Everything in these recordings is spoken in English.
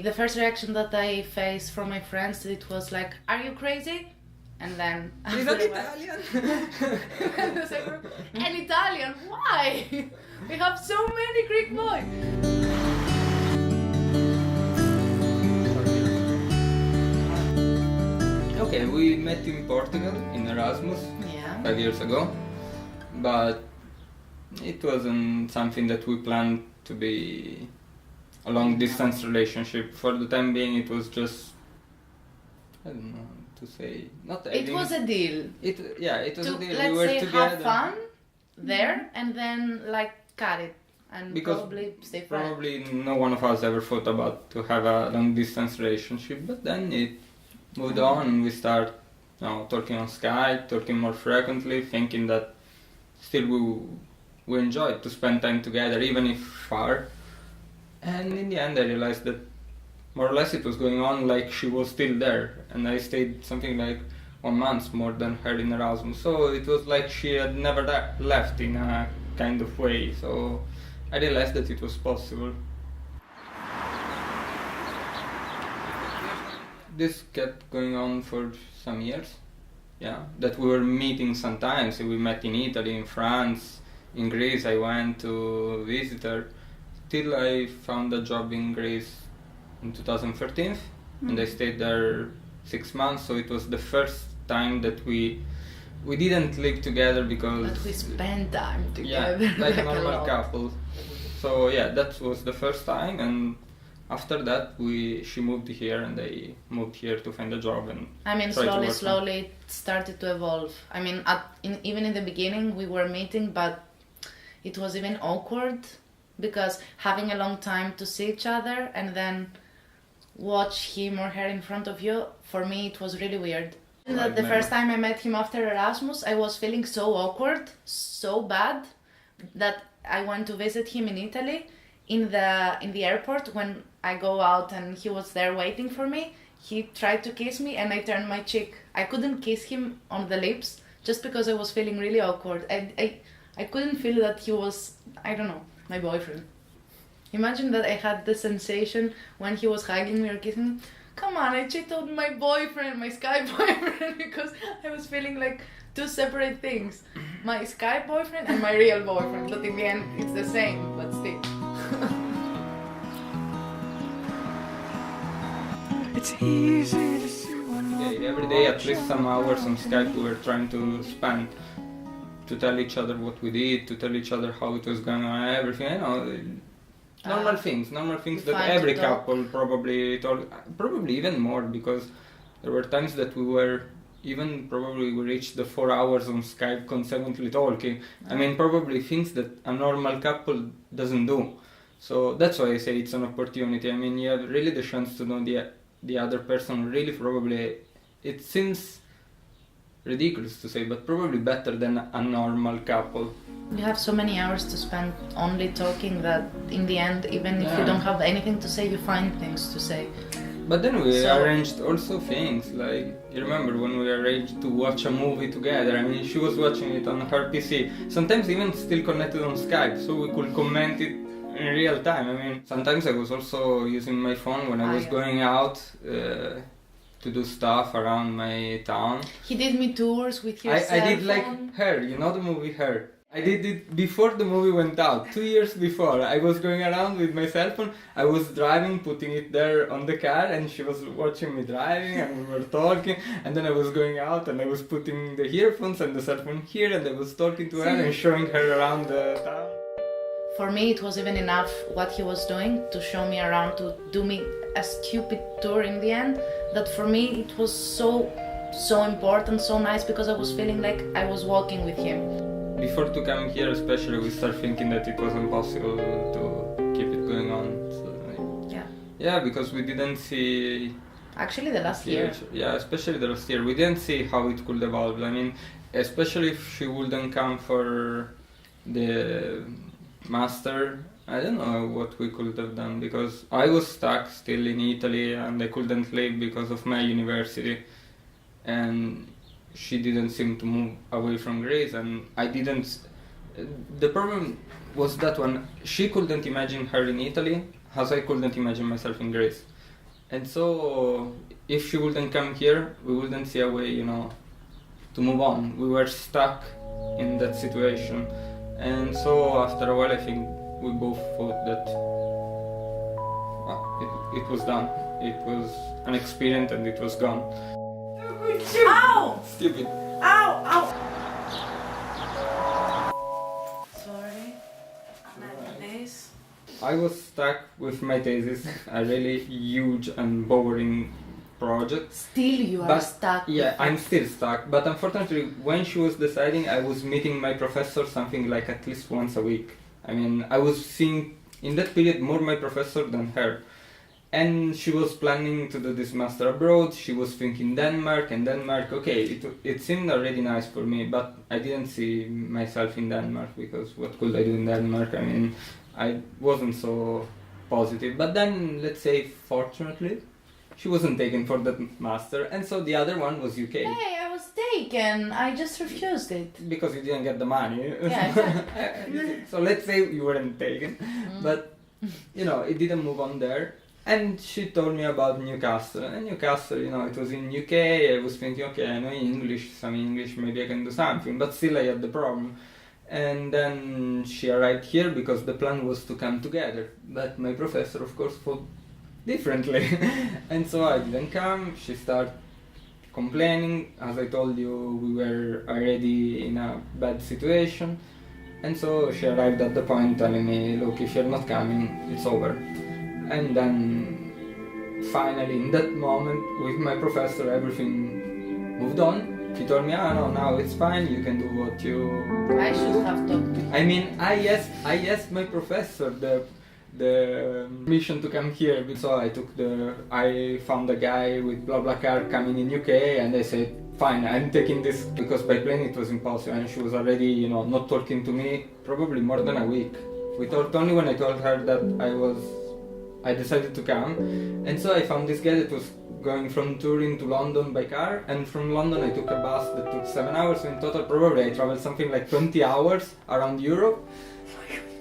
The first reaction that I faced from my friends, it was like, "Are you crazy?" And then He's an Italian. An Italian? Why? We have so many Greek boys. Okay, we met in Portugal in Erasmus 5 years ago, but it wasn't something that we planned to be a long distance relationship. For the time being, it was just, I don't know to say, not. It was a deal. It was a deal. Let's we were say together. have fun there and then like cut it and because probably stay friends. Probably no one of us ever thought about to have a long distance relationship, but then it moved on and we start talking on Skype, talking more frequently, thinking that still we enjoyed to spend time together even if far. And in the end I realized that more or less it was going on like she was still there, and I stayed something like 1 month more than her in Erasmus, so it was like she had never left in a kind of way, so I realized that it was possible. This kept going on for some years, that we were meeting sometimes. We met in Italy, in France, in Greece. I went to visit her till I found a job in Greece in 2013, and I stayed there 6 months, so it was the first time that we didn't live together because... But we spent time together. Yeah, like a normal couple. So that was the first time, and after that she moved here and I moved here to find a job and slowly it started to evolve. I mean, even in the beginning we were meeting, but it was even awkward because having a long time to see each other and then watch him or her in front of you, for me it was really weird. The first time I met him after Erasmus, I was feeling so awkward, so bad, that I went to visit him in Italy. In the airport, when I go out and he was there waiting for me, he tried to kiss me and I turned my cheek. I couldn't kiss him on the lips just because I was feeling really awkward. I couldn't feel that he was, I don't know, my boyfriend. Imagine that I had the sensation when he was hugging me or kissing me. Come on, I cheated on my boyfriend, my Skype boyfriend, because I was feeling like two separate things. My Skype boyfriend and my real boyfriend, but in the end it's the same, but still. It's easy to see every day at least some hours on Skype we were trying to spend to tell each other what we did, to tell each other how it was going on, everything, normal things that every couple probably even more, because there were times that we reached the 4 hours on Skype consequently talking. I mean, probably things that a normal couple doesn't do. So that's why I say it's an opportunity. I mean, you have really the chance to know the other person really probably, it seems ridiculous to say, but probably better than a normal couple. You have so many hours to spend only talking that in the end, even if you don't have anything to say, you find things to say. But then we arranged also things, like, you remember when we arranged to watch a movie together? I mean, she was watching it on her PC, sometimes even still connected on Skype, so we could comment it in real time. I mean, sometimes I was also using my phone when I was going out to do stuff around my town. He did me tours with your cell I did phone. like Her, you know the movie Her? I did it before the movie went out, 2 years before. I was going around with my cell phone, I was driving, putting it there on the car, and she was watching me driving and we were talking, and then I was going out and I was putting the earphones and the cell phone here and I was talking to her and showing her around the town. For me it was even enough what he was doing to show me around, to do me a stupid tour in the end, that for me it was so important, so nice, because I was feeling like I was walking with him. Before to come here especially, we start thinking that it was impossible to keep it going on. So, yeah, because we didn't see... Actually the last year. Yeah, especially the last year. We didn't see how it could evolve. I mean, especially if she wouldn't come for the master, I don't know what we could have done, because I was stuck still in Italy and I couldn't leave because of my university. And she didn't seem to move away from Greece, and I didn't. The problem was that when she couldn't imagine her in Italy, as I couldn't imagine myself in Greece. And so if she wouldn't come here, we wouldn't see a way, to move on. We were stuck in that situation. And so after a while, I think we both thought that it was done. It was an experience and it was gone. Ow! Stupid. Ow! Ow! Sorry. Like this. I was stuck with my thesis, a really huge and boring project. Still you are But, stuck. Yeah, I'm still stuck. But unfortunately, when she was deciding, I was meeting my professor something like at least once a week. I mean, I was seeing in that period more my professor than her. And she was planning to do this master abroad. She was thinking Denmark, okay, it seemed already nice for me, but I didn't see myself in Denmark, because what could I do in Denmark? I mean, I wasn't so positive. But then, let's say, fortunately, she wasn't taken for that master, and so the other one was UK. Hey, I was taken. I just refused it. Because you didn't get the money. Yeah, exactly. So let's say you weren't taken, but it didn't move on there. And she told me about Newcastle, and Newcastle, it was in UK. I was thinking, okay, I know some English, maybe I can do something, but still I had the problem. And then she arrived here because the plan was to come together, but my professor, of course, thought differently. And so I didn't come. She started complaining. As I told you, we were already in a bad situation, and so she arrived at the point telling me, look, if you're not coming, it's over. And then finally, in that moment, with my professor, everything moved on. He told me, no, now it's fine, you can do what you... I should have talked to you. I mean, I asked my professor the mission to come here. So I found a guy with BlaBlaCar coming in UK, and I said, fine, I'm taking this, because by plane it was impossible, and she was already, not talking to me, probably more than a week. We talked only when I told her that I decided to come. And so I found this guy that was going from Turin to London by car, and from London I took a bus that took 7 hours, so in total probably I traveled something like 20 hours around Europe,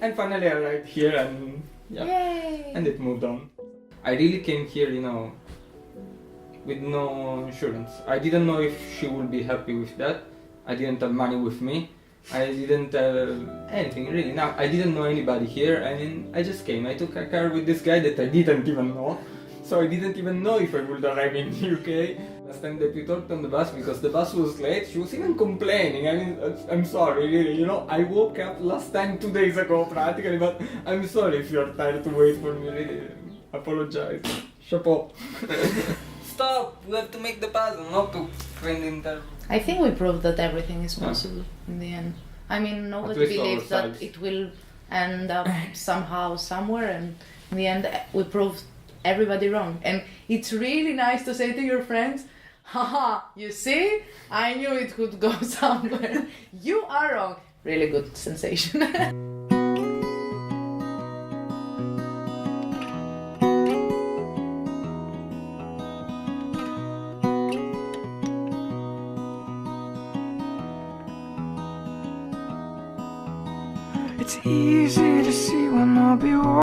and finally I arrived here, and Yay! and it moved on. I really came here, with no insurance. I didn't know if she would be happy with that. I didn't have money with me. I didn't have anything really. Now, I didn't know anybody here. I mean, I just came. I took a car with this guy that I didn't even know. So I didn't even know if I would arrive in UK. Last time that we talked on the bus, because the bus was late, she was even complaining. I mean, I'm sorry, really. I woke up last time 2 days ago, practically, but I'm sorry if you're tired to wait for me. Really, apologize. Chapeau. Stop! We have to make the puzzle, not to find interview. I think we proved that everything is possible in the end. I mean, nobody believes that it will end up somehow, somewhere, and in the end we proved everybody wrong. And it's really nice to say to your friends, haha, you see? I knew it could go somewhere. You are wrong. Really good sensation. It's easy to see when I'll be